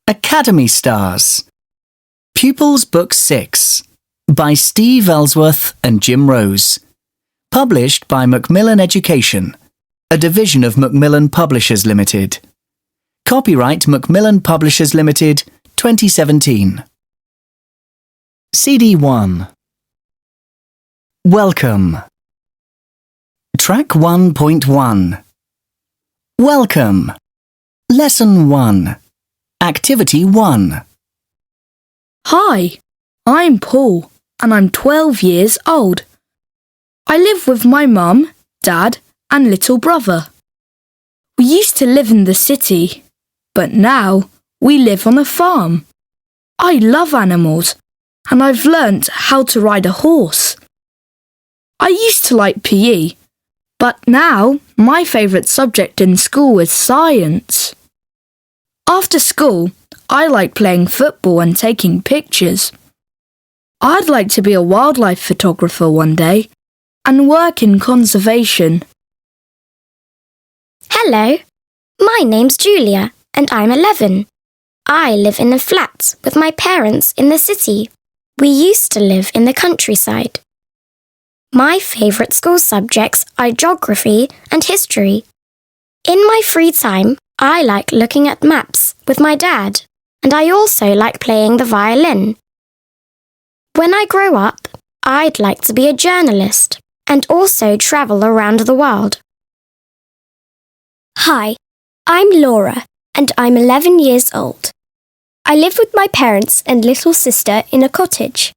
Academy Stars. Pupils Book 6 by Steve Ellsworth and Jim Rose. Published by Macmillan Education, a division of Macmillan Publishers Limited. Copyright Macmillan Publishers Limited, 2017. CD1. Welcome. Track 1.1. Welcome. Lesson 1. Activity 1. Hi, I'm Paul and I'm 12 years old. I live with my mum, dad and little brother. We used to live in the city, but now we live on a farm. I love animals and I've learnt how to ride a horse. I used to like PE, but now my favourite subject in school is science. After school, I like playing football and taking pictures. I'd like to be a wildlife photographer one day and work in conservation. Hello, my name's Julia and I'm 11. I live in a flat with my parents in the city. We used to live in the countryside. My favourite school subjects are geography and history. In my free time, I like looking at maps with my dad, and I also like playing the violin. When I grow up, I'd like to be a journalist and also travel around the world. Hi, I'm Laura and I'm 11 years old. I live with my parents and little sister in a cottage.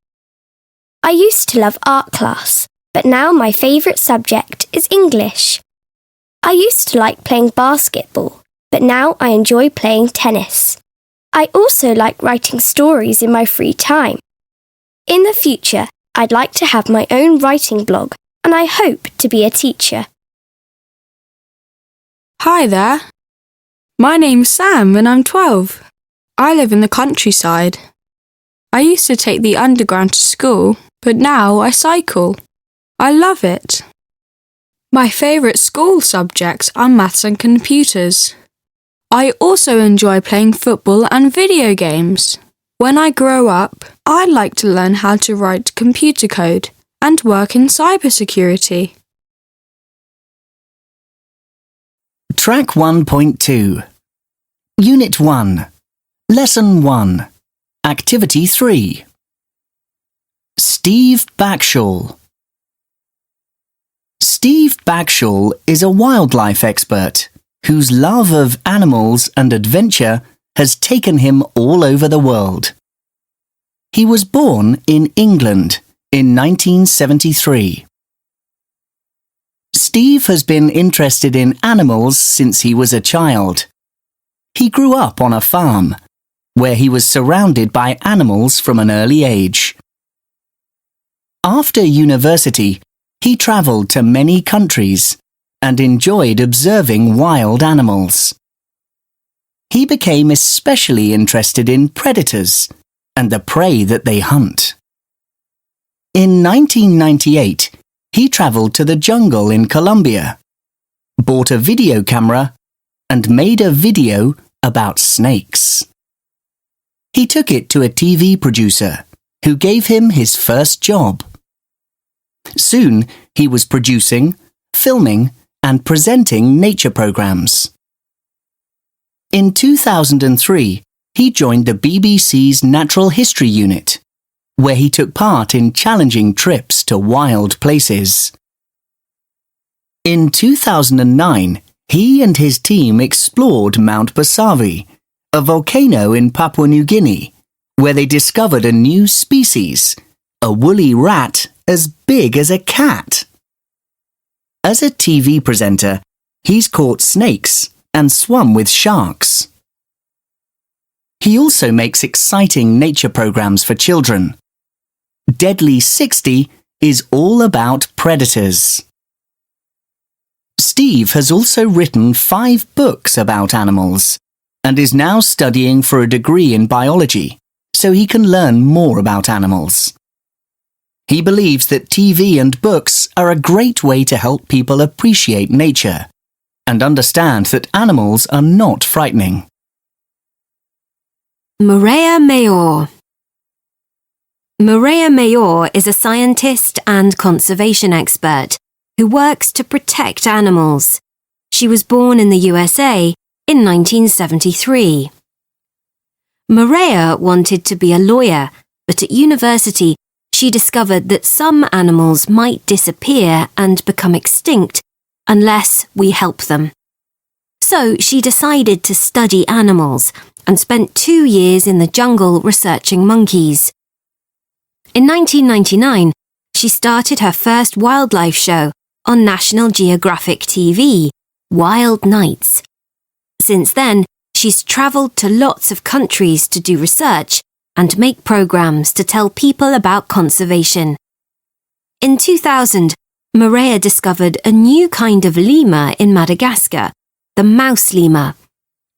I used to love art class, but now my favourite subject is English. I used to like playing basketball, but now I enjoy playing tennis. I also like writing stories in my free time. In the future, I'd like to have my own writing blog, and I hope to be a teacher. Hi there. My name's Sam and I'm 12. I live in the countryside. I used to take the underground to school, but now I cycle. I love it. My favourite school subjects are maths and computers. I also enjoy playing football and video games. When I grow up, I'd like to learn how to write computer code and work in cybersecurity. Track 1.2. Unit 1. Lesson 1. Activity 3. Steve Backshall. Steve Backshall is a wildlife expert whose love of animals and adventure has taken him all over the world. He was born in England in 1973. Steve has been interested in animals since he was a child. He grew up on a farm, where he was surrounded by animals from an early age. After university, he travelled to many countries and enjoyed observing wild animals. He became especially interested in predators and the prey that they hunt. In 1998, he travelled to the jungle in Colombia, bought a video camera, and made a video about snakes. He took it to a TV producer, who gave him his first job. Soon, he was producing, filming, and presenting nature programs. In 2003, he joined the BBC's Natural History Unit, where he took part in challenging trips to wild places. In 2009, he and his team explored Mount Basavi, a volcano in Papua New Guinea, where they discovered a new species, a woolly rat as big as a cat. As a TV presenter, he's caught snakes and swum with sharks. He also makes exciting nature programs for children. Deadly 60 is all about predators. Steve has also written 5 books about animals and is now studying for a degree in biology so he can learn more about animals. He believes that TV and books are a great way to help people appreciate nature and understand that animals are not frightening. Mireia Mayor. Mireia Mayor is a scientist and conservation expert who works to protect animals. She was born in the USA in 1973. Mireia wanted to be a lawyer, but at university she discovered that some animals might disappear and become extinct unless we help them. So she decided to study animals and spent 2 years in the jungle researching monkeys. In 1999, she started her first wildlife show on National Geographic TV, Wild Nights. Since then, she's travelled to lots of countries to do research and make programs to tell people about conservation. In 2000, Mireia discovered a new kind of lemur in Madagascar, the mouse lemur.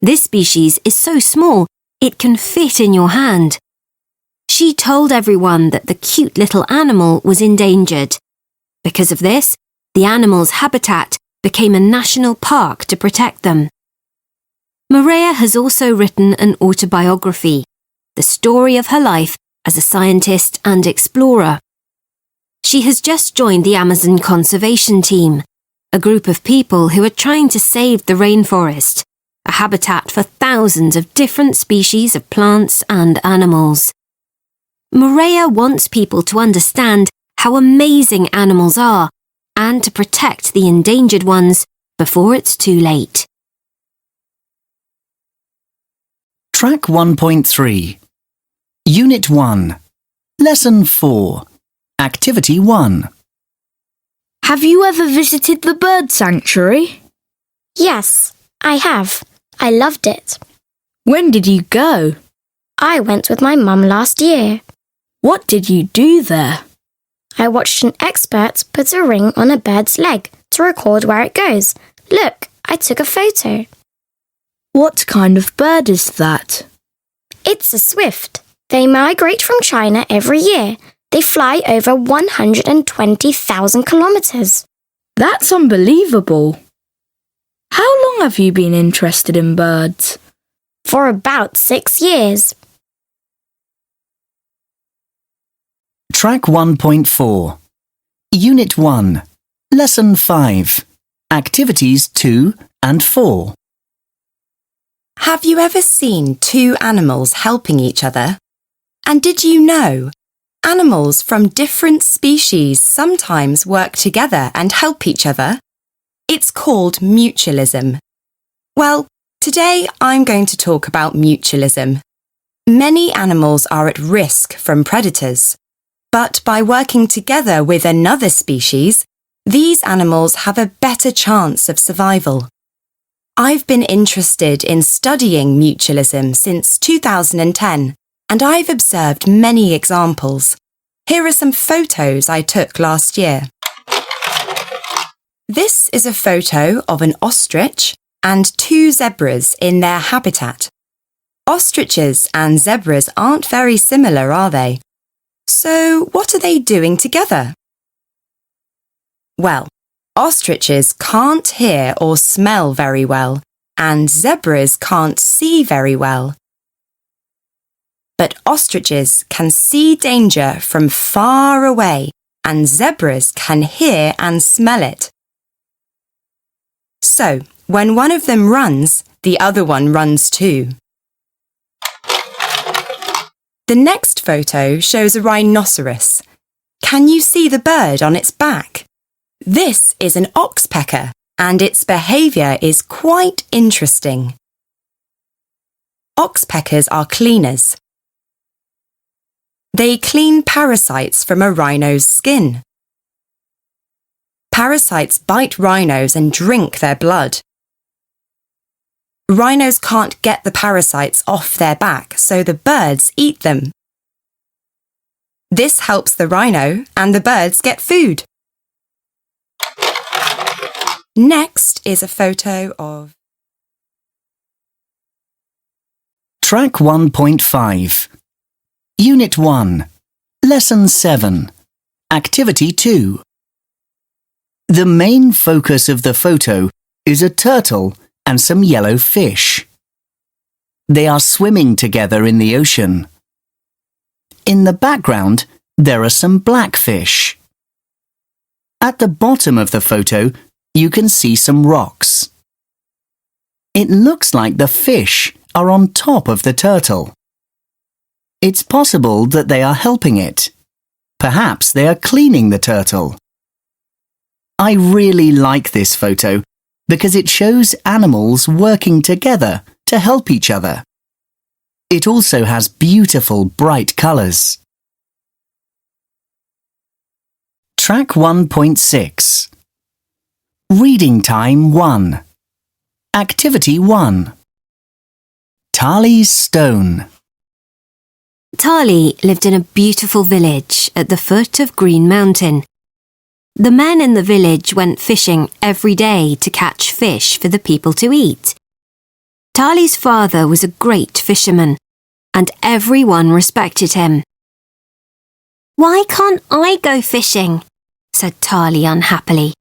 This species is so small it can fit in your hand. She told everyone that the cute little animal was endangered. Because of this, the animal's habitat became a national park to protect them. Mireia has also written an autobiography, the story of her life as a scientist and explorer. She has just joined the Amazon Conservation Team, a group of people who are trying to save the rainforest, a habitat for thousands of different species of plants and animals. Mireia wants people to understand how amazing animals are and to protect the endangered ones before it's too late. Track 1.3. Unit 1. Lesson 4. Activity 1. Have you ever visited the bird sanctuary? Yes, I have. I loved it. When did you go? I went with my mum last year. What did you do there? I watched an expert put a ring on a bird's leg to record where it goes. Look, I took a photo. What kind of bird is that? It's a swift. They migrate from China every year. They fly over 120,000 kilometres. That's unbelievable. How long have you been interested in birds? For about 6 years. Track 1.4. Unit 1. Lesson 5. Activities 2 and 4. Have you ever seen two animals helping each other? And did you know animals from different species sometimes work together and help each other? It's called mutualism. Well, today I'm going to talk about mutualism. Many animals are at risk from predators, but by working together with another species, these animals have a better chance of survival. I've been interested in studying mutualism since 2010, and I've observed many examples. Here are some photos I took last year. This is a photo of an ostrich and two zebras in their habitat. Ostriches and zebras aren't very similar, are they? So what are they doing together? Well, ostriches can't hear or smell very well, and zebras can't see very well. But ostriches can see danger from far away, and zebras can hear and smell it. So, when one of them runs, the other one runs too. The next photo shows a rhinoceros. Can you see the bird on its back? This is an oxpecker, and its behaviour is quite interesting. Oxpeckers are cleaners. They clean parasites from a rhino's skin. Parasites bite rhinos and drink their blood. Rhinos can't get the parasites off their back, so the birds eat them. This helps the rhino and the birds get food. Next is a photo of... Track 1.5. Unit 1. Lesson 7. Activity 2. The main focus of the photo is a turtle and some yellow fish. They are swimming together in the ocean. In the background, there are some blackfish. At the bottom of the photo, you can see some rocks. It looks like the fish are on top of the turtle. It's possible that they are helping it. Perhaps they are cleaning the turtle. I really like this photo because it shows animals working together to help each other. It also has beautiful bright colours. Track 1.6 Reading Time 1 Activity 1 Tali's Stone. Tali lived in a beautiful village at the foot of Green Mountain. The men in the village went fishing every day to catch fish for the people to eat. Tali's father was a great fisherman, and everyone respected him. "Why can't I go fishing?" said Tali unhappily.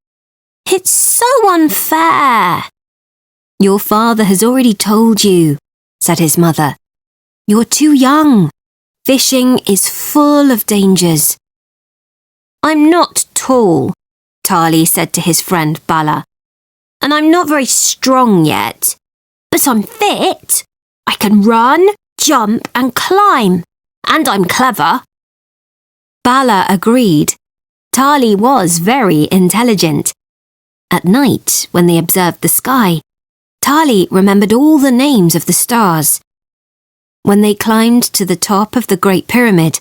"It's so unfair." "Your father has already told you," said his mother. "You're too young. Fishing is full of dangers." "I'm not tall," Tali said to his friend Bala, "and I'm not very strong yet. But I'm fit. I can run, jump and climb, and I'm clever." Bala agreed. Tali was very intelligent. At night, when they observed the sky, Tali remembered all the names of the stars. When they climbed to the top of the Great Pyramid,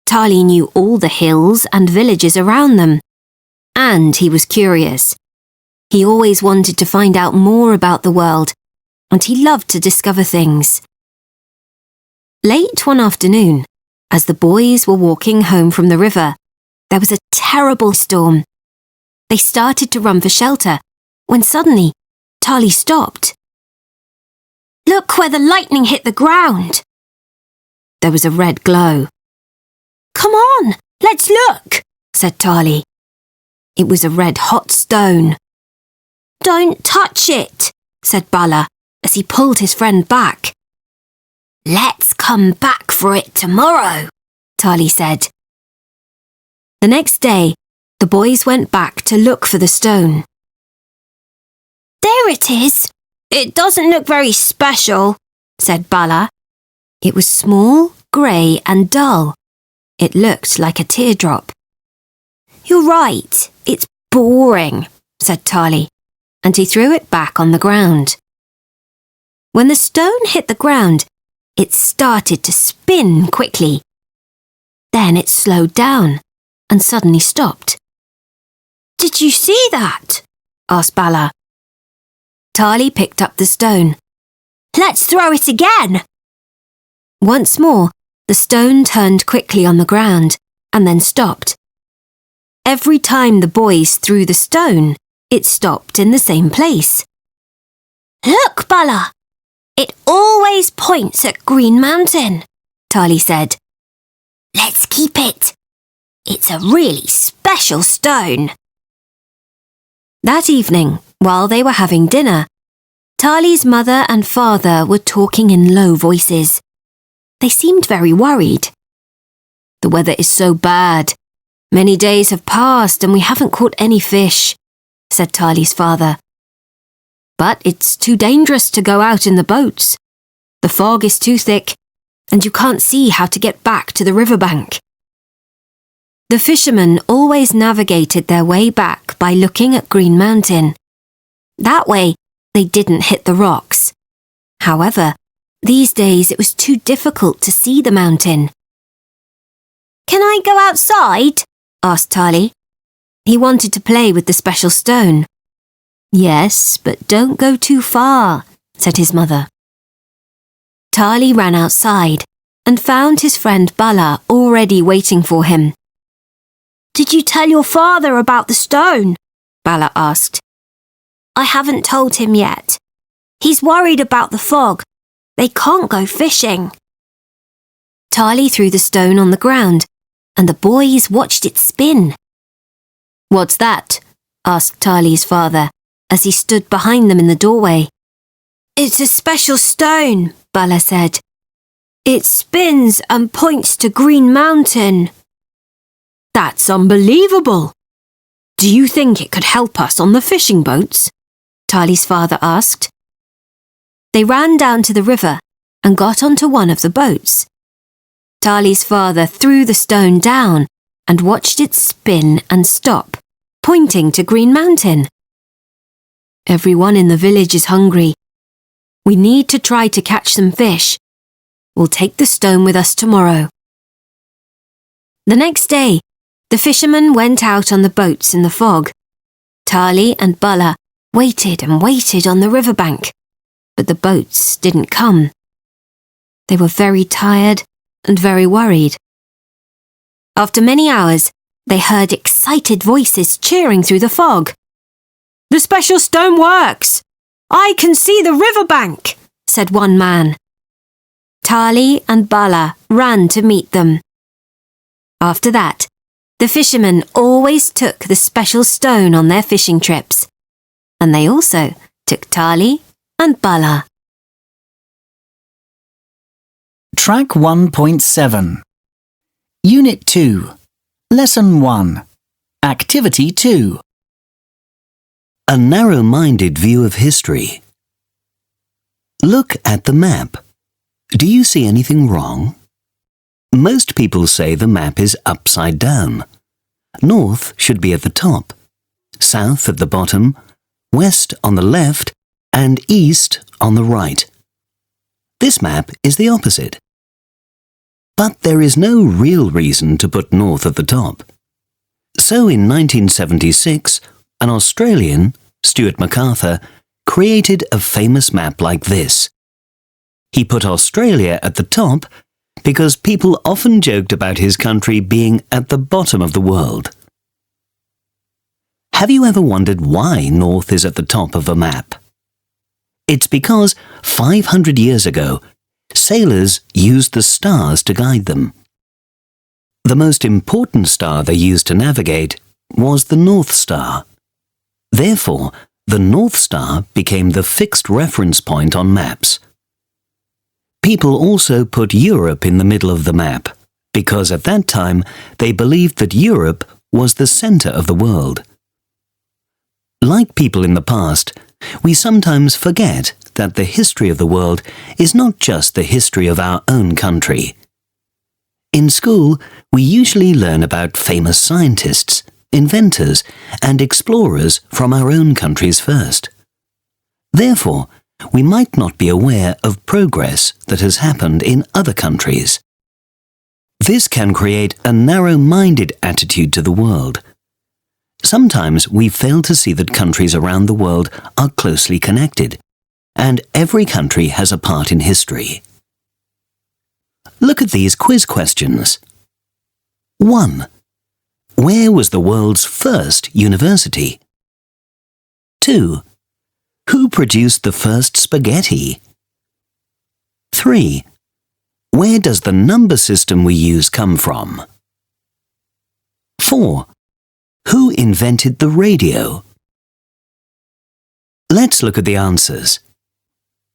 Tali knew all the hills and villages around them. And he was curious. He always wanted to find out more about the world, and he loved to discover things. Late one afternoon, as the boys were walking home from the river, there was a terrible storm. They started to run for shelter, when suddenly, Tali stopped. "Look where the lightning hit the ground!" There was a red glow. "Come on, let's look," said Tali. It was a red-hot stone. "Don't touch it," said Bala as he pulled his friend back. "Let's come back for it tomorrow," Tali said. The next day, the boys went back to look for the stone. "There it is. It doesn't look very special," said Bala. It was small, grey and dull. It looked like a teardrop. "You're right. It's boring," said Tali, and he threw it back on the ground. When the stone hit the ground, it started to spin quickly. Then it slowed down and suddenly stopped. "Did you see that?" asked Bala. Tali picked up the stone. "Let's throw it again." Once more, the stone turned quickly on the ground and then stopped. Every time the boys threw the stone, it stopped in the same place. "Look, Bala! It always points at Green Mountain," Tali said. "Let's keep it. It's a really special stone." That evening, while they were having dinner, Tali's mother and father were talking in low voices. They seemed very worried. "The weather is so bad. Many days have passed and we haven't caught any fish," said Tali's father. "But it's too dangerous to go out in the boats. The fog is too thick and you can't see how to get back to the riverbank." The fishermen always navigated their way back by looking at Green Mountain. That way, they didn't hit the rocks. However, these days it was too difficult to see the mountain. "Can I go outside?" asked Tali. He wanted to play with the special stone. "Yes, but don't go too far," said his mother. Tali ran outside and found his friend Bala already waiting for him. "Did you tell your father about the stone?" Bala asked. "I haven't told him yet. He's worried about the fog. They can't go fishing." Tali threw the stone on the ground, and the boys watched it spin. "What's that?" asked Tali's father as he stood behind them in the doorway. "It's a special stone," Bella said. It spins and points to Green Mountain. That's unbelievable. Do you think it could help us on the fishing boats? Tali's father asked. They ran down to the river and got onto one of the boats. Tali's father threw the stone down and watched it spin and stop, pointing to Green Mountain. Everyone in the village is hungry. We need to try to catch some fish. We'll take the stone with us tomorrow. The next day, the fishermen went out on the boats in the fog. Tali and Bella waited and waited on the riverbank, but the boats didn't come. They were very tired and very worried. After many hours, they heard excited voices cheering through the fog. The special stone works! I can see the riverbank, said one man. Tali and Bella ran to meet them. After that, the fishermen always took the special stone on their fishing trips, and they also took Tali and Bella. Track 1.7 Unit 2 Lesson 1 Activity 2 A narrow-minded view of history. Look at the map. Do you see anything wrong? Most people say the map is upside down. North should be at the top, south at the bottom, west on the left, and east on the right. This map is the opposite. But there is no real reason to put north at the top. So in 1976, an Australian, Stuart MacArthur, created a famous map like this. He put Australia at the top because people often joked about his country being at the bottom of the world. Have you ever wondered why North is at the top of a map? It's because 500 years ago, sailors used the stars to guide them. The most important star they used to navigate was the North Star. Therefore, the North Star became the fixed reference point on maps. People also put Europe in the middle of the map, because at that time they believed that Europe was the center of the world. Like people in the past, we sometimes forget that the history of the world is not just the history of our own country. In school, we usually learn about famous scientists, inventors, and explorers from our own countries first. Therefore, we might not be aware of progress that has happened in other countries. This can create a narrow-minded attitude to the world. Sometimes we fail to see that countries around the world are closely connected, and every country has a part in history. Look at these quiz questions. 1. Where was the world's first university? 2. Who produced the first spaghetti? 3. Where does the number system we use come from? 4. Who invented the radio? Let's look at the answers.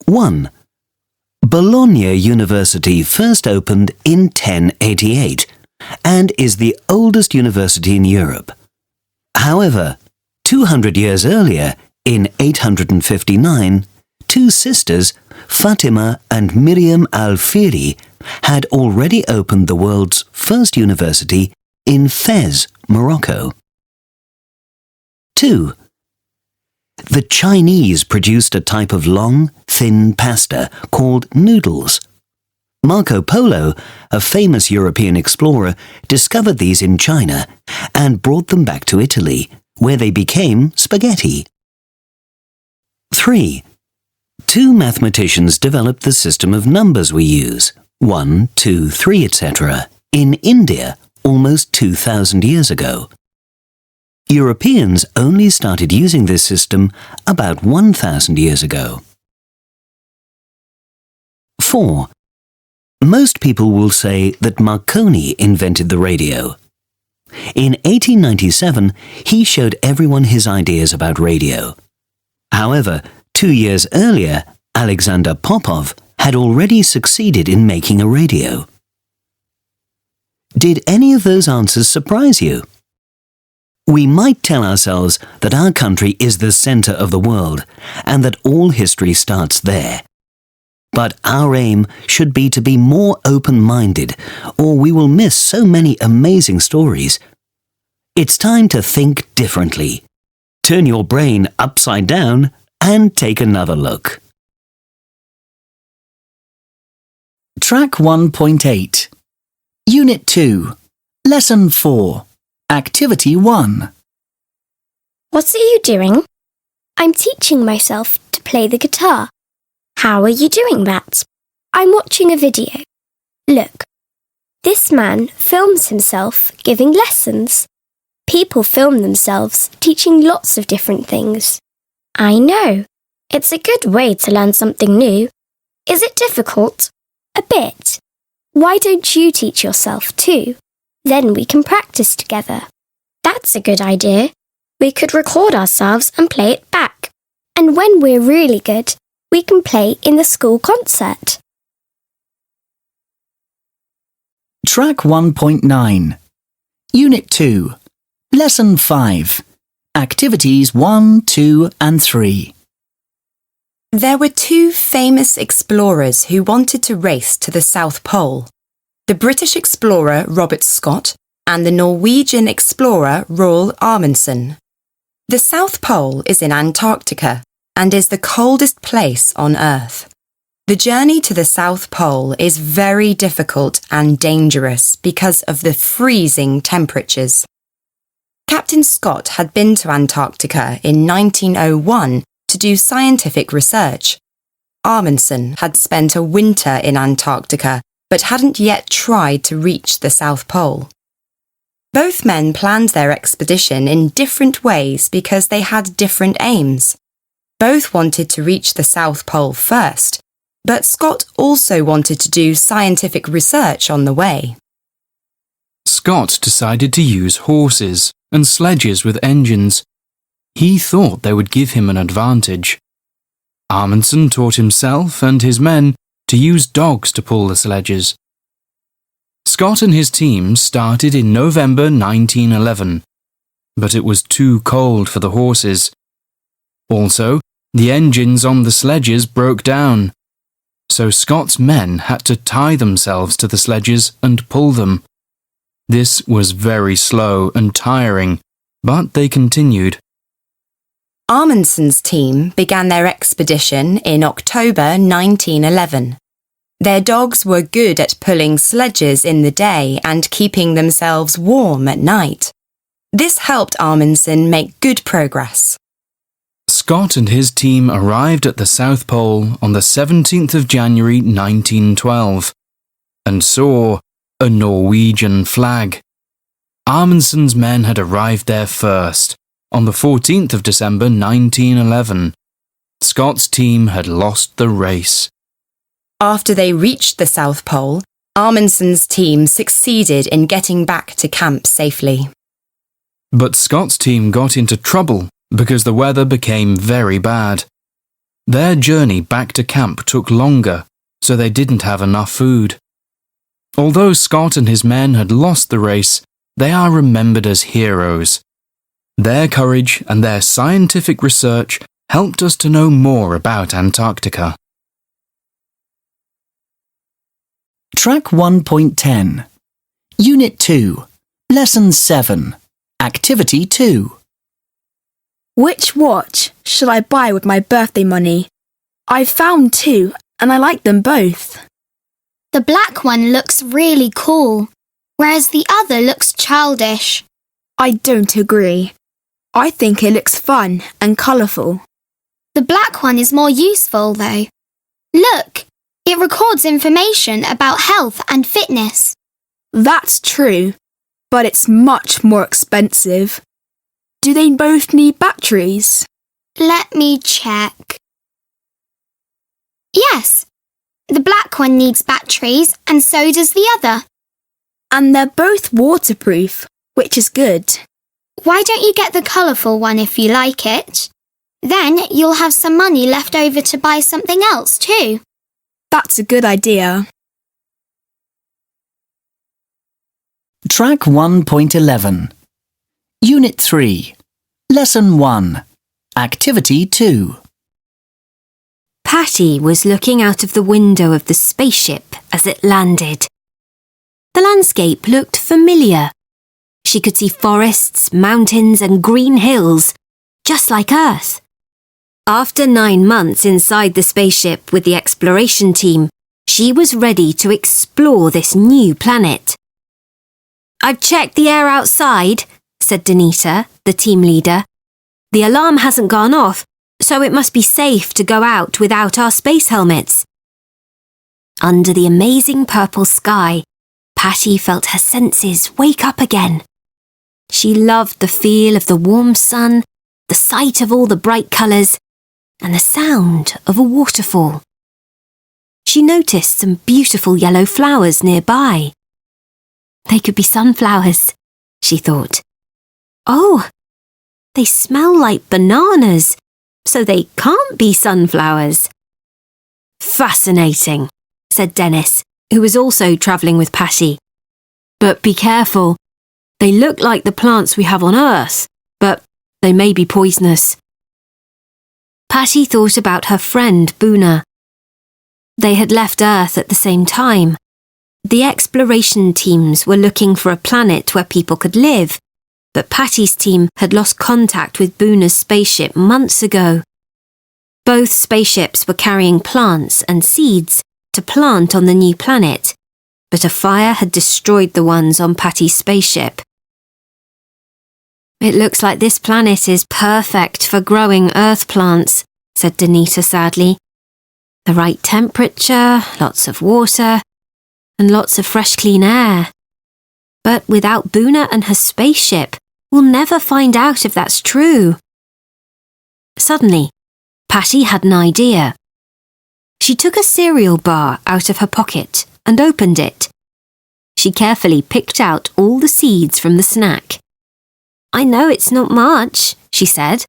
1. Bologna University first opened in 1088 and is the oldest university in Europe. However, 200 years earlier, in 859, two sisters, Fatima and Miriam al-Firi, had already opened the world's first university in Fez, Morocco. 2. The Chinese produced a type of long, thin pasta called noodles. Marco Polo, a famous European explorer, discovered these in China and brought them back to Italy, where they became spaghetti. 3. Two mathematicians developed the system of numbers we use, 1, 2, 3, etc., in India almost 2,000 years ago. Europeans only started using this system about 1,000 years ago. 4. Most people will say that Marconi invented the radio. In 1897, he showed everyone his ideas about radio. However, 2 years earlier, Alexander Popov, had already succeeded in making a radio. Did any of those answers surprise you? We might tell ourselves that our country is the centre of the world and that all history starts there. But our aim should be to be more open-minded, or we will miss so many amazing stories. It's time to think differently. Turn your brain upside down and take another look. Track 1.8 Unit 2 Lesson 4 Activity 1 What are you doing? I'm teaching myself to play the guitar. How are you doing that? I'm watching a video. Look, this man films himself giving lessons. People film themselves teaching lots of different things. I know. It's a good way to learn something new. Is it difficult? A bit. Why don't you teach yourself too? Then we can practice together. That's a good idea. We could record ourselves and play it back. And when we're really good, we can play in the school concert. Track 1.9 Unit 2 Lesson 5 Activities 1, 2 and 3 There were two famous explorers who wanted to race to the South Pole. The British explorer Robert Scott and the Norwegian explorer Roald Amundsen. The South Pole is in Antarctica and is the coldest place on Earth. The journey to the South Pole is very difficult and dangerous because of the freezing temperatures. Captain Scott had been to Antarctica in 1901 to do scientific research. Amundsen had spent a winter in Antarctica but hadn't yet tried to reach the South Pole. Both men planned their expedition in different ways because they had different aims. Both wanted to reach the South Pole first, but Scott also wanted to do scientific research on the way. Scott decided to use horses and sledges with engines. He thought they would give him an advantage. Amundsen taught himself and his men to use dogs to pull the sledges. Scott and his team started in November 1911, but it was too cold for the horses. Also, the engines on the sledges broke down, so Scott's men had to tie themselves to the sledges and pull them. This was very slow and tiring, but they continued. Amundsen's team began their expedition in October 1911. Their dogs were good at pulling sledges in the day and keeping themselves warm at night. This helped Amundsen make good progress. Scott and his team arrived at the South Pole on the 17th of January 1912 and saw a Norwegian flag. Amundsen's men had arrived there first, on the 14th of December 1911. Scott's team had lost the race. After they reached the South Pole, Amundsen's team succeeded in getting back to camp safely. But Scott's team got into trouble because the weather became very bad. Their journey back to camp took longer, so they didn't have enough food. Although Scott and his men had lost the race, they are remembered as heroes. Their courage and their scientific research helped us to know more about Antarctica. Track 1.10 Unit 2 Lesson 7 Activity 2 Which watch should I buy with my birthday money? I've found two and I like them both. The black one looks really cool, whereas the other looks childish. I don't agree. I think it looks fun and colourful. The black one is more useful though. Look, it records information about health and fitness. That's true, but it's much more expensive. Do they both need batteries? Let me check. Yes, the black one needs batteries and so does the other. And they're both waterproof, which is good. Why don't you get the colourful one if you like it? Then you'll have some money left over to buy something else too. That's a good idea. Track 1.11. Unit 3. Lesson 1. Activity 2. Patty was looking out of the window of the spaceship as it landed. The landscape looked familiar. She could see forests, mountains, and green hills, just like Earth. After 9 months inside the spaceship with the exploration team, she was ready to explore this new planet. "I've checked the air outside," said Danita, the team leader. "The alarm hasn't gone off, so it must be safe to go out without our space helmets." Under the amazing purple sky, Patty felt her senses wake up again. She loved the feel of the warm sun, the sight of all the bright colours, and the sound of a waterfall. She noticed some beautiful yellow flowers nearby. They could be sunflowers, she thought. Oh, they smell like bananas, so they can't be sunflowers. Fascinating, said Dennis, who was also travelling with Patty. But be careful. They look like the plants we have on Earth, but they may be poisonous. Patty thought about her friend Boona. They had left Earth at the same time. The exploration teams were looking for a planet where people could live, but Patty's team had lost contact with Boona's spaceship months ago. Both spaceships were carrying plants and seeds to plant on the new planet, but a fire had destroyed the ones on Patty's spaceship. "It looks like this planet is perfect for growing Earth plants," said Danita sadly. "The right temperature, lots of water, and lots of fresh clean air. But without Boona and her spaceship, we'll never find out if that's true." Suddenly, Patty had an idea. She took a cereal bar out of her pocket and opened it. She carefully picked out all the seeds from the snack. "I know it's not much," she said,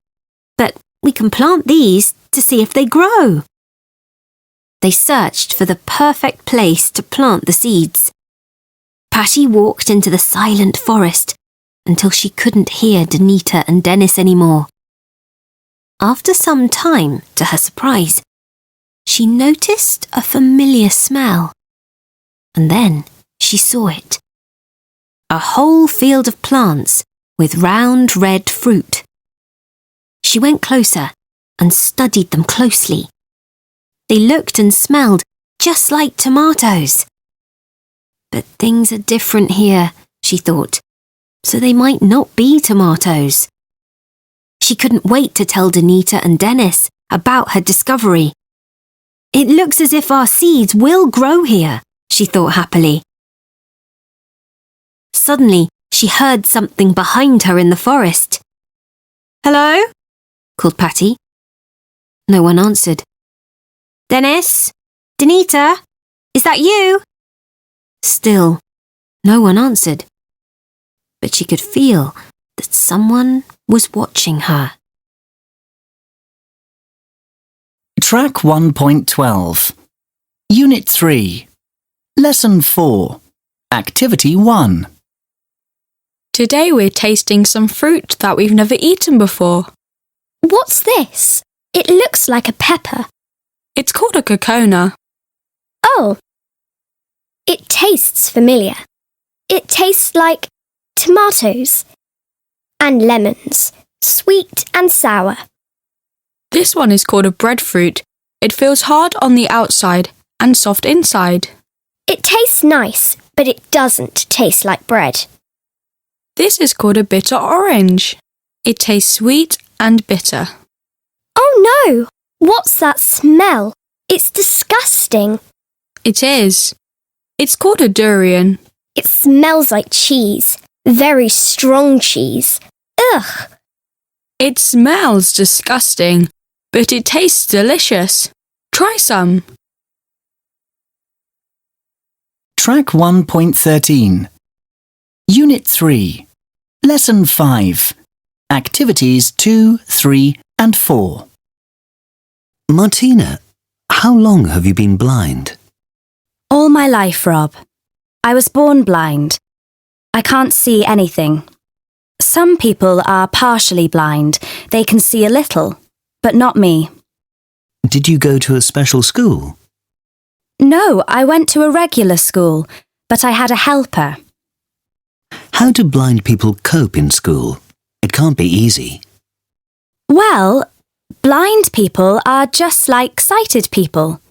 "but we can plant these to see if they grow." They searched for the perfect place to plant the seeds. Patty walked into the silent forest until she couldn't hear Danita and Dennis anymore. After some time, to her surprise, she noticed a familiar smell. And then she saw it. A whole field of plants with round red fruit. She went closer and studied them closely. They looked and smelled just like tomatoes. But things are different here, she thought, so they might not be tomatoes. She couldn't wait to tell Danita and Dennis about her discovery. "It looks as if our seeds will grow here," she thought happily. Suddenly, she heard something behind her in the forest. "Hello?" called Patty. No one answered. "Dennis? Danita? Is that you?" Still, no one answered. But she could feel that someone was watching her. Track 1.12. Unit 3. Lesson 4. Activity 1. Today we're tasting some fruit that we've never eaten before. What's this? It looks like a pepper. It's called a cocona. Oh. It tastes familiar. It tastes like tomatoes and lemons, sweet and sour. This one is called a breadfruit. It feels hard on the outside and soft inside. It tastes nice, but it doesn't taste like bread. This is called a bitter orange. It tastes sweet and bitter. Oh no! What's that smell? It's disgusting. It is. It's called a durian. It smells like cheese. Very strong cheese. Ugh! It smells disgusting, but it tastes delicious. Try some. Track 1.13. Unit 3. Lesson 5. Activities 2, 3 and 4. Martina, How long have you been blind? All my life, Rob. I was born blind. I can't see anything. Some people are partially blind. They can see a little, but not me. Did you go to a special school? No, I went to a regular school, but I had a helper. How do blind people cope in school? It can't be easy. Well, blind people are just like sighted people.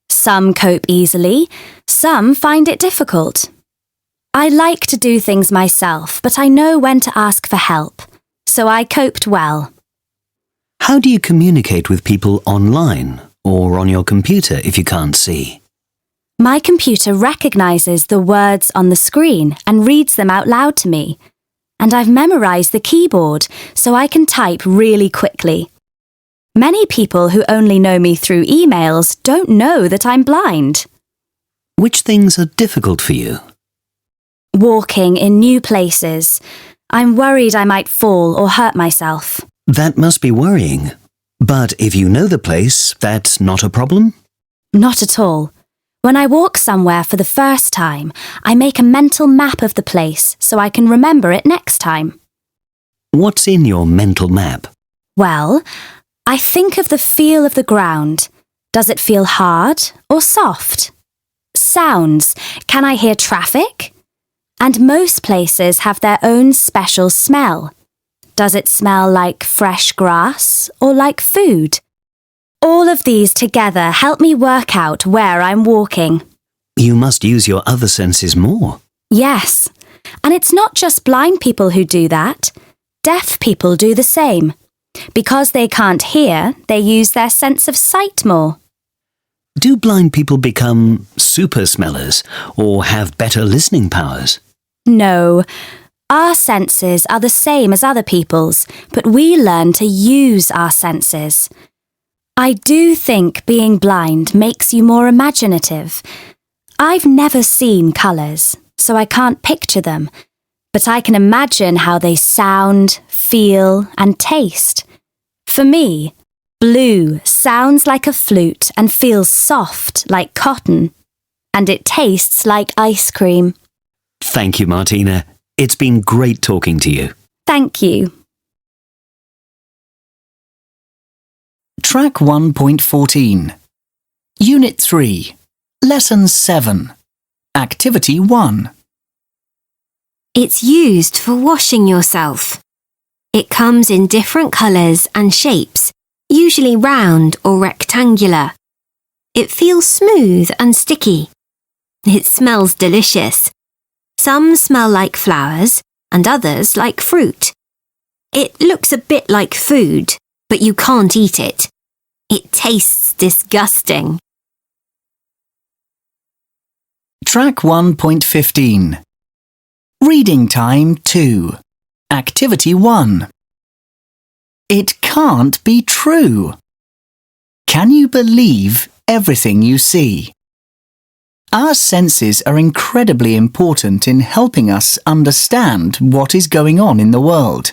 Some cope easily, some find it difficult. I like to do things myself, but I know when to ask for help, so I coped well. How do you communicate with people online or on your computer if you can't see? My computer recognises the words on the screen and reads them out loud to me. And I've memorised the keyboard so I can type really quickly. Many people who only know me through emails don't know that I'm blind. Which things are difficult for you? Walking in new places. I'm worried I might fall or hurt myself. That must be worrying. But if you know the place, that's not a problem? Not at all. When I walk somewhere for the first time, I make a mental map of the place so I can remember it next time. What's in your mental map? Well, I think of the feel of the ground. Does it feel hard or soft? Sounds. Can I hear traffic? And most places have their own special smell. Does it smell like fresh grass or like food? All of these together help me work out where I'm walking. You must use your other senses more. Yes, and it's not just blind people who do that. Deaf people do the same. Because they can't hear, they use their sense of sight more. Do blind people become super smellers or have better listening powers? No, our senses are the same as other people's, but we learn to use our senses. I do think being blind makes you more imaginative. I've never seen colours, so I can't picture them, but I can imagine how they sound, feel, and taste. For me, blue sounds like a flute and feels soft like cotton, and it tastes like ice cream. Thank you, Martina. It's been great talking to you. Thank you. Track 1.14. Unit 3. Lesson 7. Activity 1. It's used for washing yourself. It comes in different colours and shapes, usually round or rectangular. It feels smooth and sticky. It smells delicious. Some smell like flowers and others like fruit. It looks a bit like food, but you can't eat it. It tastes disgusting. Track 1.15. Reading time 2. Activity 1. It can't be true. Can you believe everything you see? Our senses are incredibly important in helping us understand what is going on in the world.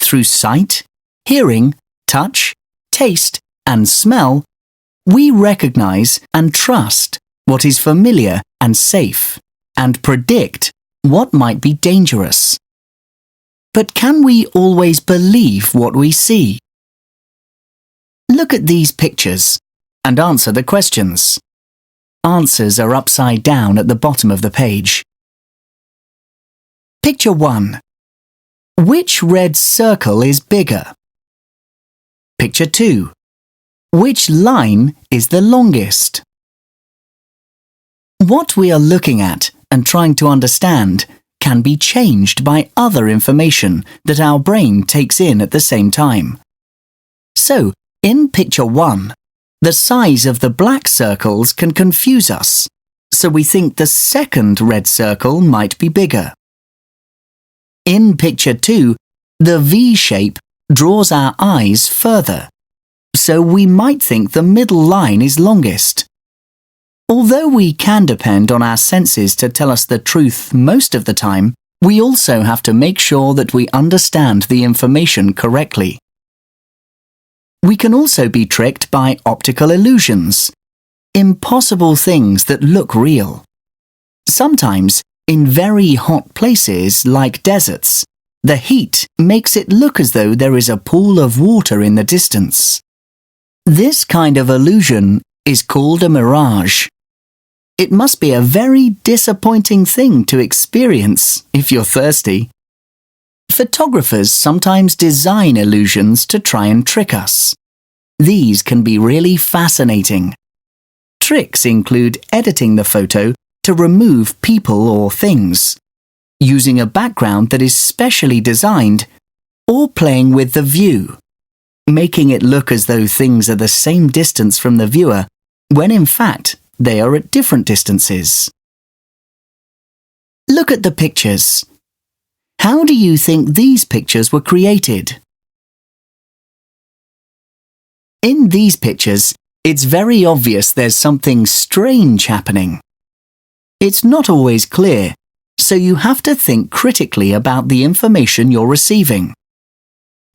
Through sight, hearing, touch, taste, and smell, we recognize and trust what is familiar and safe, and predict what might be dangerous. But can we always believe what we see? Look at these pictures and answer the questions. Answers are upside down at the bottom of the page. Picture 1. Which red circle is bigger? Picture 2. Which line is the longest? What we are looking at and trying to understand can be changed by other information that our brain takes in at the same time. So, in picture 1, the size of the black circles can confuse us, so we think the second red circle might be bigger. In picture 2, the V shape draws our eyes further, so we might think the middle line is longest. Although we can depend on our senses to tell us the truth most of the time, we also have to make sure that we understand the information correctly. We can also be tricked by optical illusions, impossible things that look real. Sometimes, in very hot places like deserts, the heat makes it look as though there is a pool of water in the distance. This kind of illusion is called a mirage. It must be a very disappointing thing to experience if you're thirsty. Photographers sometimes design illusions to try and trick us. These can be really fascinating. Tricks include editing the photo to remove people or things, using a background that is specially designed, or playing with the view, making it look as though things are the same distance from the viewer, when in fact they are at different distances. Look at the pictures. How do you think these pictures were created? In these pictures, it's very obvious there's something strange happening. It's not always clear, so you have to think critically about the information you're receiving.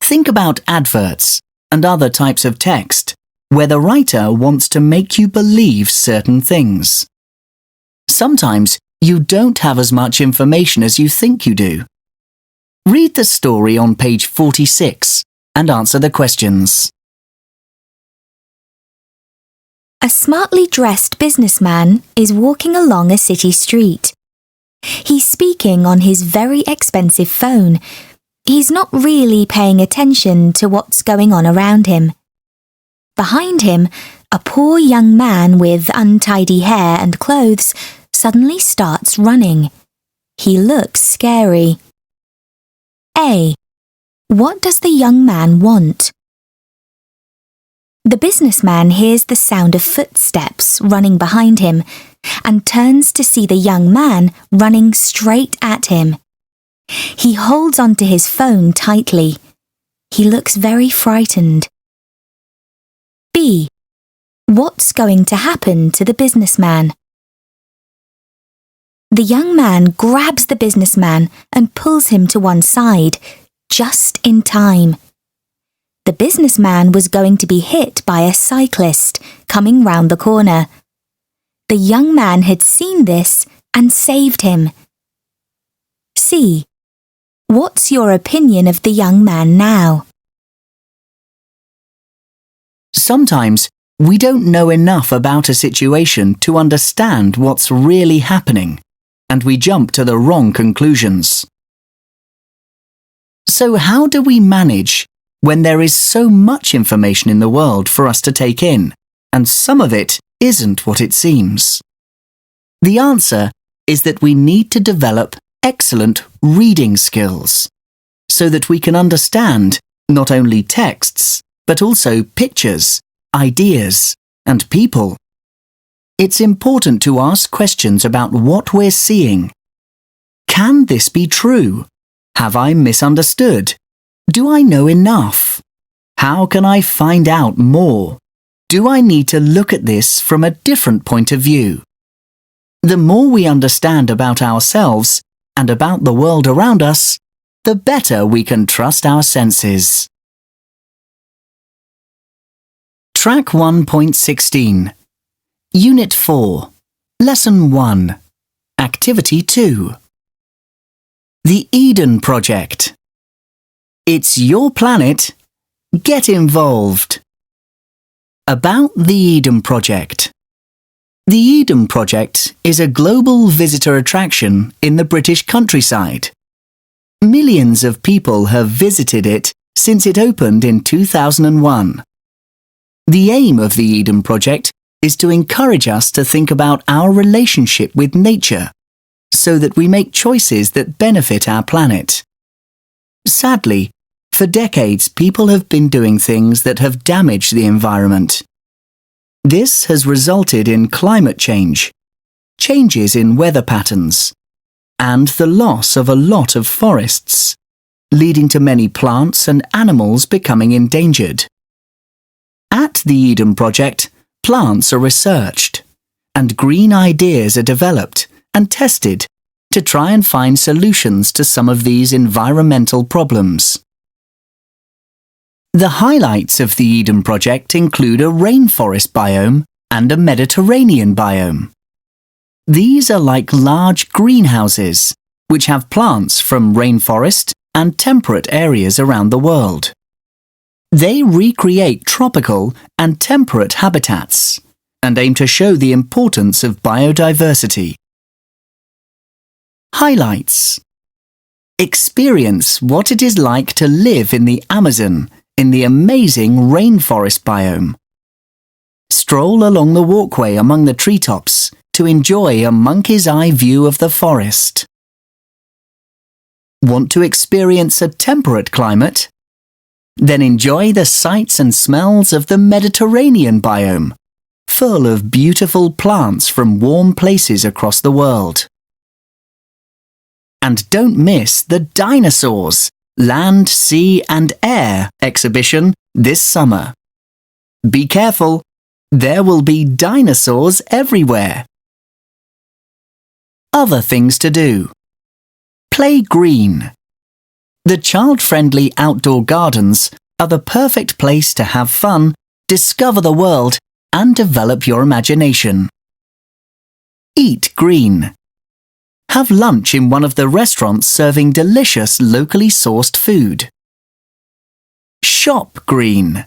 Think about adverts and other types of text, where the writer wants to make you believe certain things. Sometimes you don't have as much information as you think you do. Read the story on page 46 and answer the questions. A smartly dressed businessman is walking along a city street. He's speaking on his very expensive phone. He's not really paying attention to what's going on around him. Behind him, a poor young man with untidy hair and clothes suddenly starts running. He looks scary. A. What does the young man want? The businessman hears the sound of footsteps running behind him and turns to see the young man running straight at him. He holds onto his phone tightly. He looks very frightened. B. What's going to happen to the businessman? The young man grabs the businessman and pulls him to one side, just in time. The businessman was going to be hit by a cyclist coming round the corner. The young man had seen this and saved him. C. What's your opinion of the young man now? Sometimes we don't know enough about a situation to understand what's really happening, and we jump to the wrong conclusions. So how do we manage when there is so much information in the world for us to take in, and some of it isn't what it seems? The answer is that we need to develop excellent reading skills, so that we can understand not only texts, but also pictures, ideas, and people. It's important to ask questions about what we're seeing. Can this be true? Have I misunderstood? Do I know enough? How can I find out more? Do I need to look at this from a different point of view? The more we understand about ourselves and about the world around us, the better we can trust our senses. Track 1.16 Unit 4 Lesson 1 Activity 2 The Eden Project. It's your planet. Get involved. About the Eden Project. The Eden Project is a global visitor attraction in the British countryside. Millions of people have visited it since it opened in 2001. The aim of the Eden Project is to encourage us to think about our relationship with nature, so that we make choices that benefit our planet. Sadly, for decades people have been doing things that have damaged the environment. This has resulted in climate change, changes in weather patterns, and the loss of a lot of forests, leading to many plants and animals becoming endangered. At the Eden Project, plants are researched, and green ideas are developed and tested to try and find solutions to some of these environmental problems. The highlights of the Eden project include a rainforest biome and a Mediterranean biome. These are like large greenhouses, which have plants from rainforest and temperate areas around the world. They recreate tropical and temperate habitats and aim to show the importance of biodiversity. Highlights: experience what it is like to live in the Amazon in the amazing rainforest biome. Stroll along the walkway among the treetops to enjoy a monkey's eye view of the forest. Want to experience a temperate climate? Then enjoy the sights and smells of the Mediterranean biome, full of beautiful plants from warm places across the world. And don't miss the Dinosaurs, Land, Sea and Air exhibition this summer. Be careful, there will be dinosaurs everywhere. Other things to do. Play green. The child-friendly outdoor gardens are the perfect place to have fun, discover the world and develop your imagination. Eat green. Have lunch in one of the restaurants serving delicious locally sourced food. Shop green.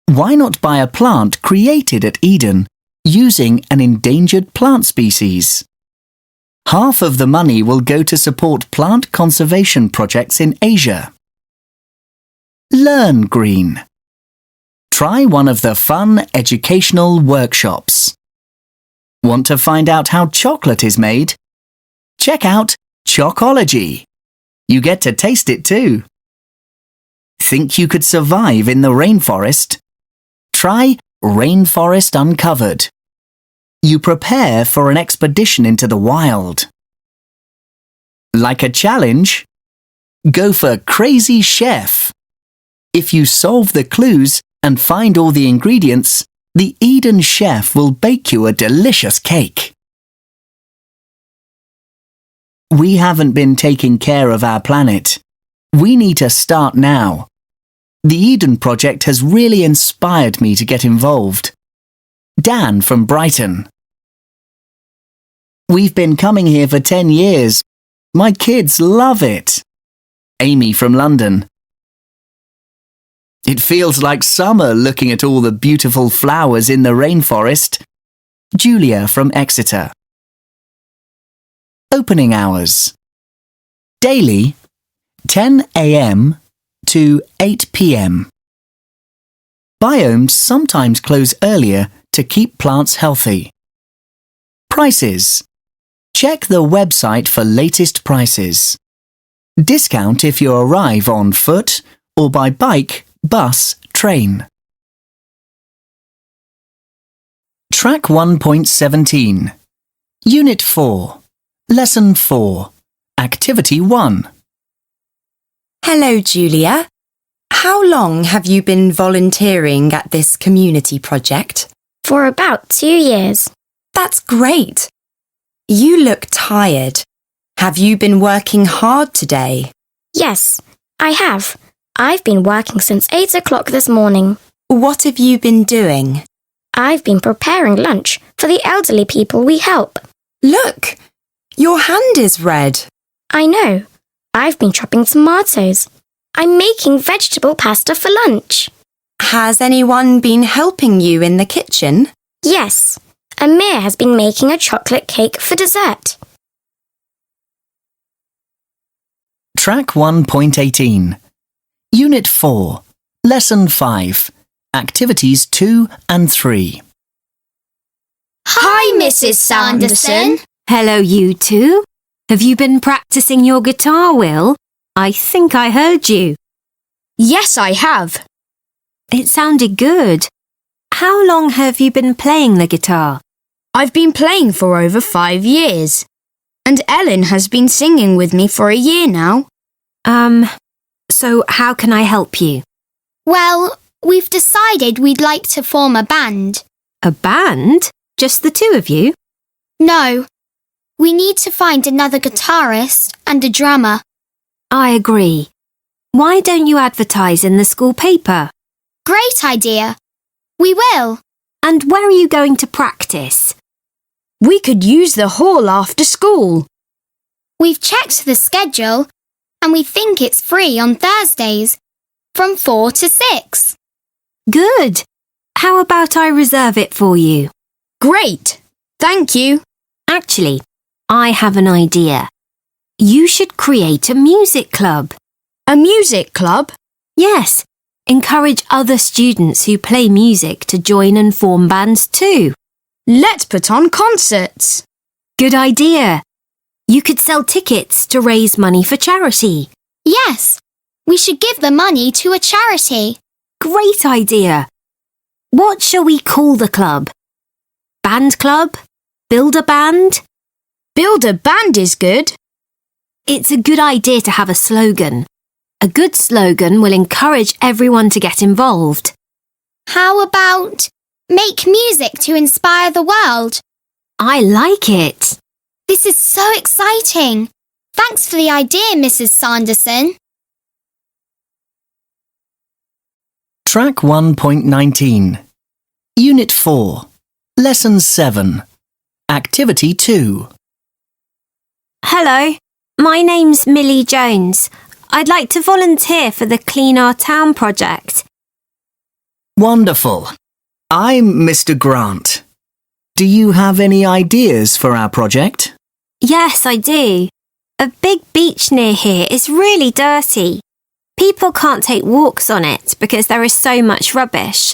Why not buy a plant created at Eden using an endangered plant species? Half of the money will go to support plant conservation projects in Asia. Learn green. Try one of the fun educational workshops. Want to find out how chocolate is made? Check out Chocology. You get to taste it too. Think you could survive in the rainforest? Try Rainforest Uncovered. You prepare for an expedition into the wild. Like a challenge? Go for Crazy Chef. If you solve the clues and find all the ingredients, the Eden chef will bake you a delicious cake. We haven't been taking care of our planet. We need to start now. The Eden Project has really inspired me to get involved. Dan from Brighton. We've been coming here for 10 years. My kids love it. Amy from London. It feels like summer looking at all the beautiful flowers in the rainforest. Julia from Exeter. Opening hours. Daily, 10 a.m. to 8 p.m. Biomes sometimes close earlier to keep plants healthy. Prices. Check the website for latest prices. Discount if you arrive on foot or by bike, bus, train. Track 1.17. Unit 4. Lesson 4. Activity 1. Hello, Julia. How long have you been volunteering at this community project? For about 2 years. That's great. You look tired. Have you been working hard today? Yes, I have. I've been working since 8 o'clock this morning. What have you been doing? I've been preparing lunch for the elderly people we help. Look, your hand is red. I know. I've been chopping tomatoes. I'm making vegetable pasta for lunch. Has anyone been helping you in the kitchen? Yes, Amir has been making a chocolate cake for dessert. Track 1.18. Unit 4. Lesson 5. Activities 2 and 3. Hi, Mrs. Sanderson. Hello, you two. Have you been practicing your guitar, Will? I think I heard you. Yes, I have. It sounded good. How long have you been playing the guitar? I've been playing for over 5 years. And Ellen has been singing with me for a year now. So how can I help you? Well, we've decided we'd like to form a band. A band? Just the two of you? No, we need to find another guitarist and a drummer. I agree. Why don't you advertise in the school paper? Great idea. We will. And where are you going to practice? We could use the hall after school. We've checked the schedule and we think it's free on Thursdays from 4 to 6. Good. How about I reserve it for you? Great. Thank you. Actually, I have an idea. You should create a music club. A music club? Yes. Encourage other students who play music to join and form bands too. Let's put on concerts. Good idea. You could sell tickets to raise money for charity. Yes, we should give the money to a charity. Great idea. What shall we call the club? Band club? Build a band? Build a band is good. It's a good idea to have a slogan. A good slogan will encourage everyone to get involved. How about make music to inspire the world? I like it. This is so exciting. Thanks for the idea, Mrs. Sanderson. Track 1.19. Unit 4. Lesson 7. Activity 2. Hello, my name's Millie Jones. I'd like to volunteer for the Clean Our Town project. Wonderful. I'm Mr. Grant. Do you have any ideas for our project? Yes, I do. A big beach near here is really dirty. People can't take walks on it because there is so much rubbish.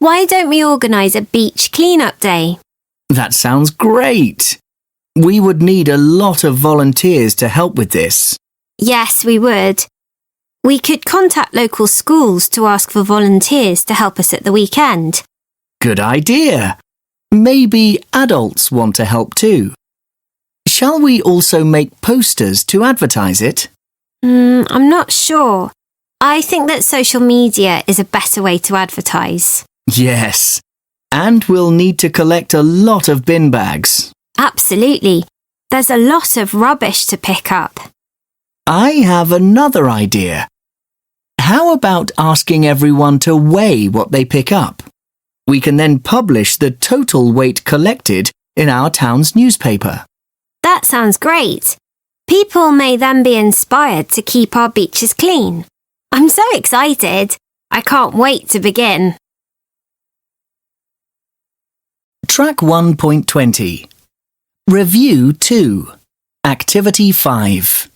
Why don't we organise a beach clean-up day? That sounds great. We would need a lot of volunteers to help with this. Yes, we would. We could contact local schools to ask for volunteers to help us at the weekend. Good idea. Maybe adults want to help too. Shall we also make posters to advertise it? I'm not sure. I think that social media is a better way to advertise. Yes. And we'll need to collect a lot of bin bags. Absolutely. There's a lot of rubbish to pick up. I have another idea. How about asking everyone to weigh what they pick up? We can then publish the total weight collected in our town's newspaper. That sounds great. People may then be inspired to keep our beaches clean. I'm so excited. I can't wait to begin. Track 1.20. Review 2. Activity 5.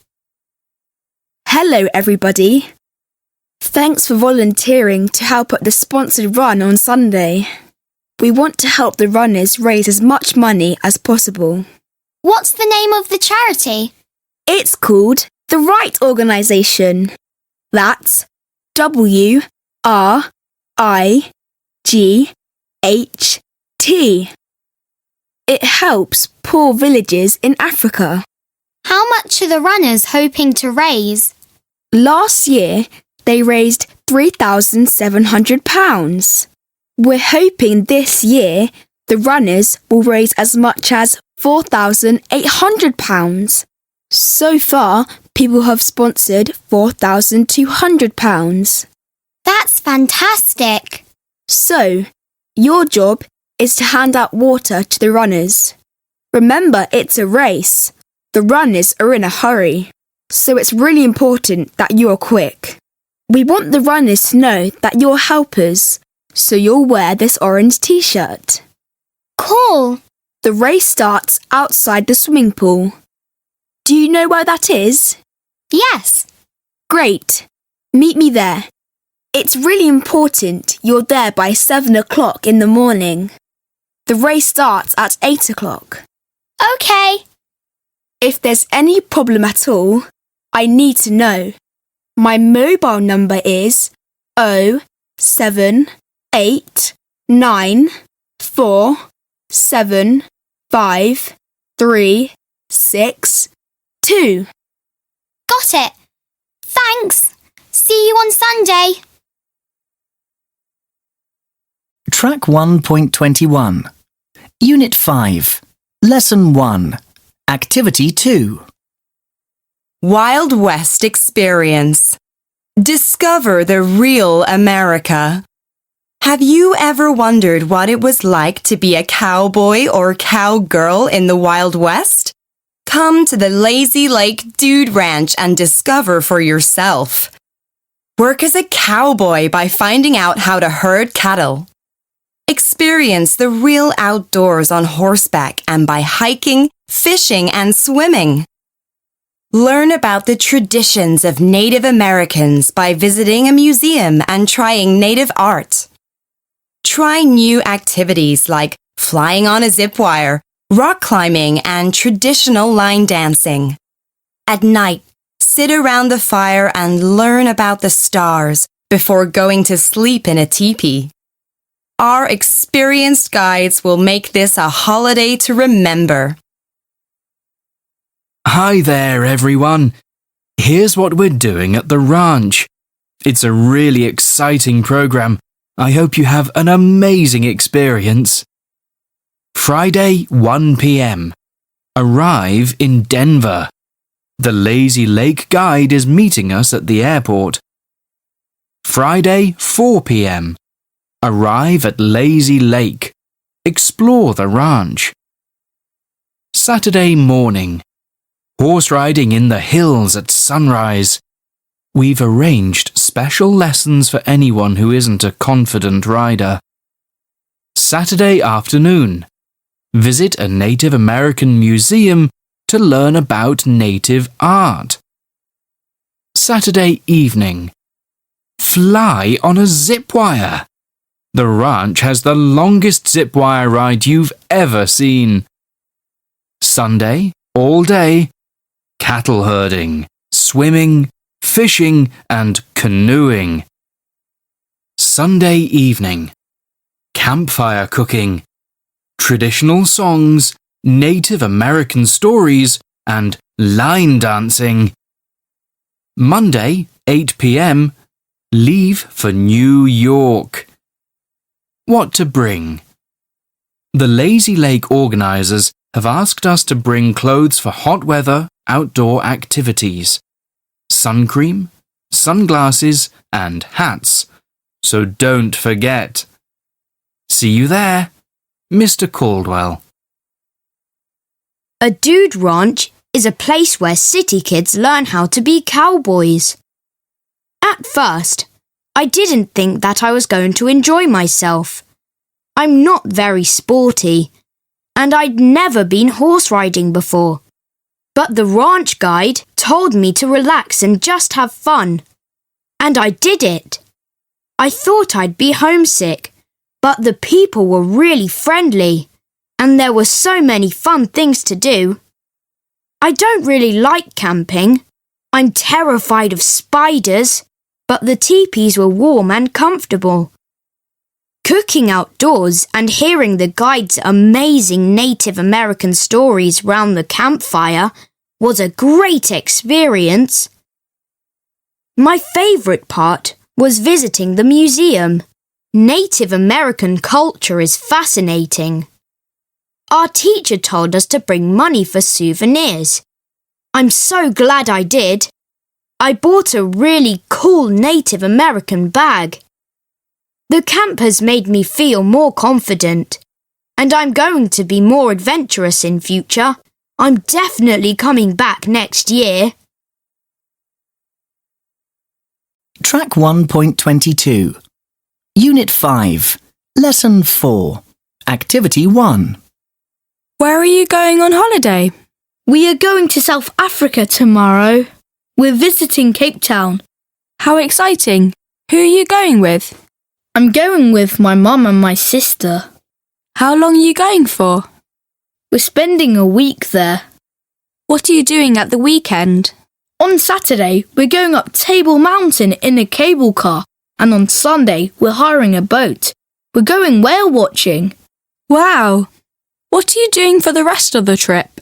Hello, everybody. Thanks for volunteering to help at the sponsored run on Sunday. We want to help the runners raise as much money as possible. What's the name of the charity? It's called the Right Organisation. That's WRIGHT. It helps poor villages in Africa. How much are the runners hoping to raise? Last year, they raised £3,700. We're hoping this year the runners will raise as much as £4,800. So far, people have sponsored £4,200. That's fantastic. So, your job is to hand out water to the runners. Remember, it's a race. The runners are in a hurry, so it's really important that you are quick. We want the runners to know that you're helpers, so you'll wear this orange t-shirt. Cool. The race starts outside the swimming pool. Do you know where that is? Yes. Great. Meet me there. It's really important you're there by 7 o'clock in the morning. The race starts at 8 o'clock. Okay. If there's any problem at all, I need to know. My mobile number is 078947536 Got it. Thanks. See you on Sunday. Track 1.21. Unit 5. Lesson 1. Activity 2. Wild West experience. Discover the real America. Have you ever wondered what it was like to be a cowboy or cowgirl in the Wild West? Come to the Lazy Lake Dude Ranch and discover for yourself. Work as a cowboy by finding out how to herd cattle. Experience the real outdoors on horseback and by hiking, fishing, and swimming. Learn about the traditions of Native Americans by visiting a museum and trying native art. Try new activities like flying on a zip wire, rock climbing, and traditional line dancing. At night, sit around the fire and learn about the stars before going to sleep in a teepee. Our experienced guides will make this a holiday to remember. Hi there, everyone. Here's what we're doing at the ranch. It's a really exciting program. I hope you have an amazing experience. Friday, 1 p.m. Arrive in Denver. The Lazy Lake Guide is meeting us at the airport. Friday, 4 p.m. Arrive at Lazy Lake. Explore the ranch. Saturday morning. Horse riding in the hills at sunrise. We've arranged special lessons for anyone who isn't a confident rider. Saturday afternoon. Visit a Native American museum to learn about native art. Saturday evening. Fly on a zip wire. The ranch has the longest zip wire ride you've ever seen. Sunday, all day. Cattle herding, swimming, fishing, and canoeing. Sunday evening. Campfire cooking. Traditional songs, Native American stories, and line dancing. Monday, 8 p.m. Leave for New York. What to bring? The Lazy Lake organizers have asked us to bring clothes for hot weather, outdoor activities. Sun cream, sunglasses, and hats. So don't forget. See you there, Mr. Caldwell. A dude ranch is a place where city kids learn how to be cowboys. At first, I didn't think that I was going to enjoy myself. I'm not very sporty, and I'd never been horse riding before. But the ranch guide told me to relax and just have fun. And I did it. I thought I'd be homesick, but the people were really friendly, and there were so many fun things to do. I don't really like camping. I'm terrified of spiders, but the teepees were warm and comfortable. Cooking outdoors and hearing the guide's amazing Native American stories round the campfire was a great experience. My favourite part was visiting the museum. Native American culture is fascinating. Our teacher told us to bring money for souvenirs. I'm so glad I did. I bought a really cool Native American bag. The camp has made me feel more confident, and I'm going to be more adventurous in future. I'm definitely coming back next year. Track 1.22. Unit 5. Lesson 4. Activity 1. Where are you going on holiday? We are going to South Africa tomorrow. We're visiting Cape Town. How exciting! Who are you going with? I'm going with my mum and my sister. How long are you going for? We're spending a week there. What are you doing at the weekend? On Saturday, we're going up Table Mountain in a cable car, and on Sunday, we're hiring a boat. We're going whale watching. Wow! What are you doing for the rest of the trip?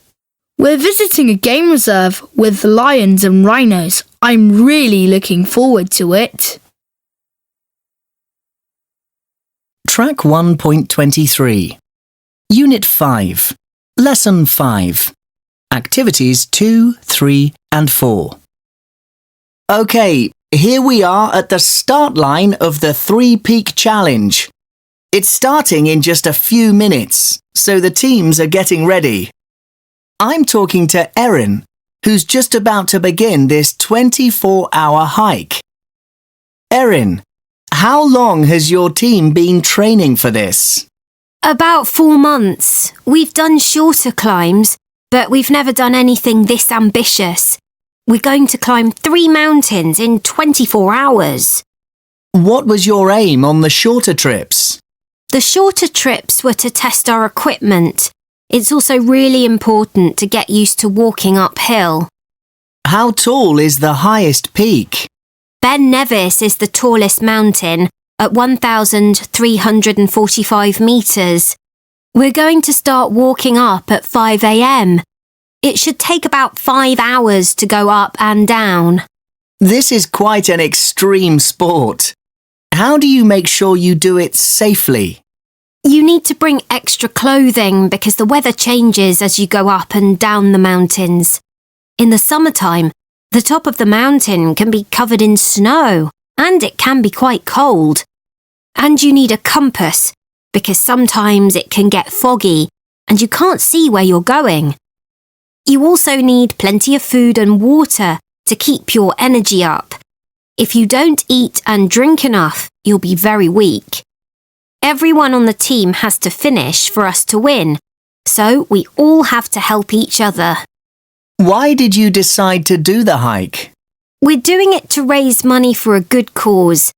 We're visiting a game reserve with lions and rhinos. I'm really looking forward to it. Track 1.23. Unit 5. Lesson 5. Activities 2, 3 and 4. OK, Here we are at the start line of the 3-Peak Challenge. It's starting in just a few minutes, so the teams are getting ready. I'm talking to Erin, who's just about to begin this 24-hour hike. Erin, how long has your team been training for this? About 4 months. We've done shorter climbs, but we've never done anything this ambitious. We're going to climb 3 mountains in 24 hours. What was your aim on the shorter trips? The shorter trips were to test our equipment. It's also really important to get used to walking uphill. How tall is the highest peak? Ben Nevis is the tallest mountain at 1,345 metres. We're going to start walking up at 5 a.m. It should take about 5 hours to go up and down. This is quite an extreme sport. How do you make sure you do it safely? You need to bring extra clothing because the weather changes as you go up and down the mountains. In the summertime, the top of the mountain can be covered in snow and it can be quite cold. And you need a compass because sometimes it can get foggy and you can't see where you're going. You also need plenty of food and water to keep your energy up. If you don't eat and drink enough, you'll be very weak. Everyone on the team has to finish for us to win, so we all have to help each other. Why did you decide to do the hike? We're doing it to raise money for a good cause.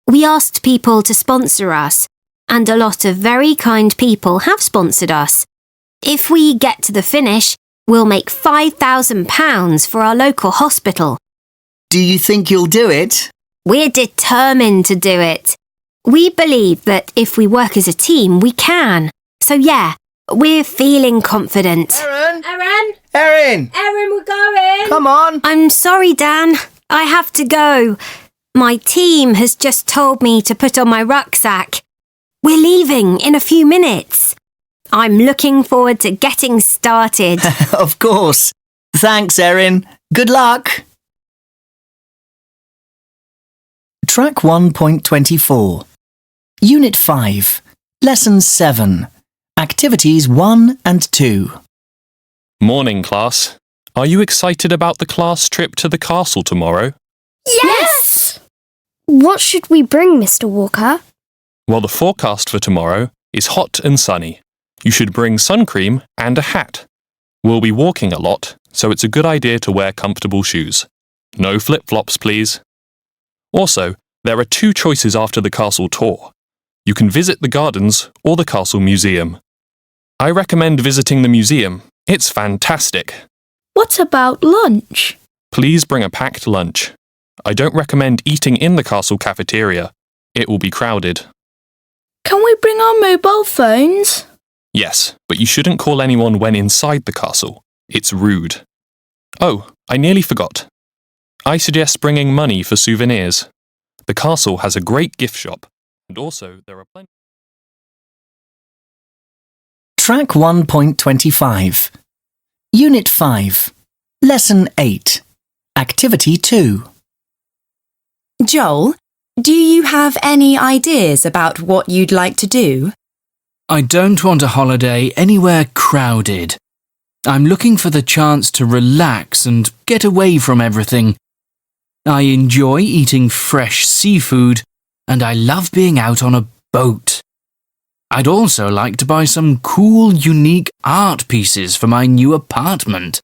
We asked people to sponsor us, and a lot of very kind people have sponsored us. If we get to the finish, we'll make £5,000 for our local hospital. Do you think you'll do it? We're determined to do it. We believe that if we work as a team, we can. So yeah, we're feeling confident. Erin! Erin! Erin! Erin, we're going! Come on! I'm sorry, Dan. I have to go. My team has just told me to put on my rucksack. We're leaving in a few minutes. I'm looking forward to getting started. Of course. Thanks, Erin. Good luck. Track 1.24. Unit 5. Lesson 7. Activities 1 and 2. Morning, class. Are you excited about the class trip to the castle tomorrow? Yes! What should we bring, Mr. Walker? Well, the forecast for tomorrow is hot and sunny. You should bring sun cream and a hat. We'll be walking a lot, so it's a good idea to wear comfortable shoes. No flip-flops, please. Also, there are 2 choices after the castle tour. You can visit the gardens or the castle museum. I recommend visiting the museum. It's fantastic. What about lunch? Please bring a packed lunch. I don't recommend eating in the castle cafeteria. It will be crowded. Can we bring our mobile phones? Yes, but you shouldn't call anyone when inside the castle. It's rude. Oh, I nearly forgot. I suggest bringing money for souvenirs. The castle has a great gift shop, and also there are plenty. Track 1.25. Unit 5. Lesson 8. Activity 2. Joel, do you have any ideas about what you'd like to do? I don't want a holiday anywhere crowded. I'm looking for the chance to relax and get away from everything. I enjoy eating fresh seafood and I love being out on a boat. I'd also like to buy some cool, unique art pieces for my new apartment.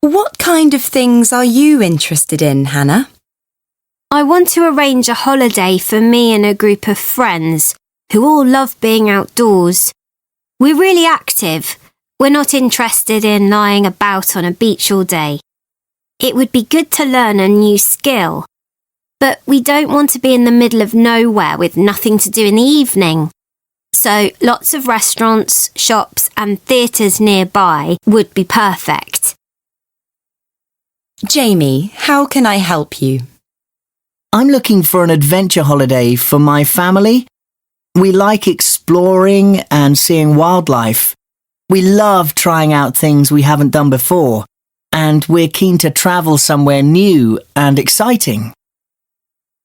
What kind of things are you interested in, Hannah? I want to arrange a holiday for me and a group of friends who all love being outdoors. We're really active. We're not interested in lying about on a beach all day. It would be good to learn a new skill. But we don't want to be in the middle of nowhere with nothing to do in the evening. So lots of restaurants, shops and theatres nearby would be perfect. Jamie, how can I help you? I'm looking for an adventure holiday for my family. We like exploring and seeing wildlife. We love trying out things we haven't done before. and we're keen to travel somewhere new and exciting.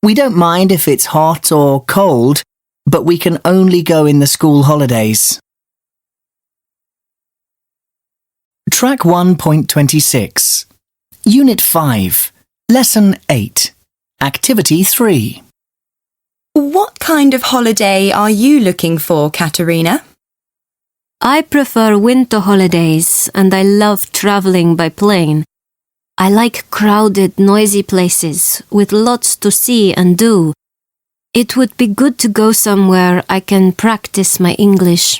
We don't mind if it's hot or cold, but we can only go in the school holidays. Track 1.26 Unit 5 Lesson 8 Activity 3 What kind of holiday are you looking for, Katerina? I prefer winter holidays and I love traveling by plane. I like crowded, noisy places with lots to see and do. It would be good to go somewhere I can practice my English.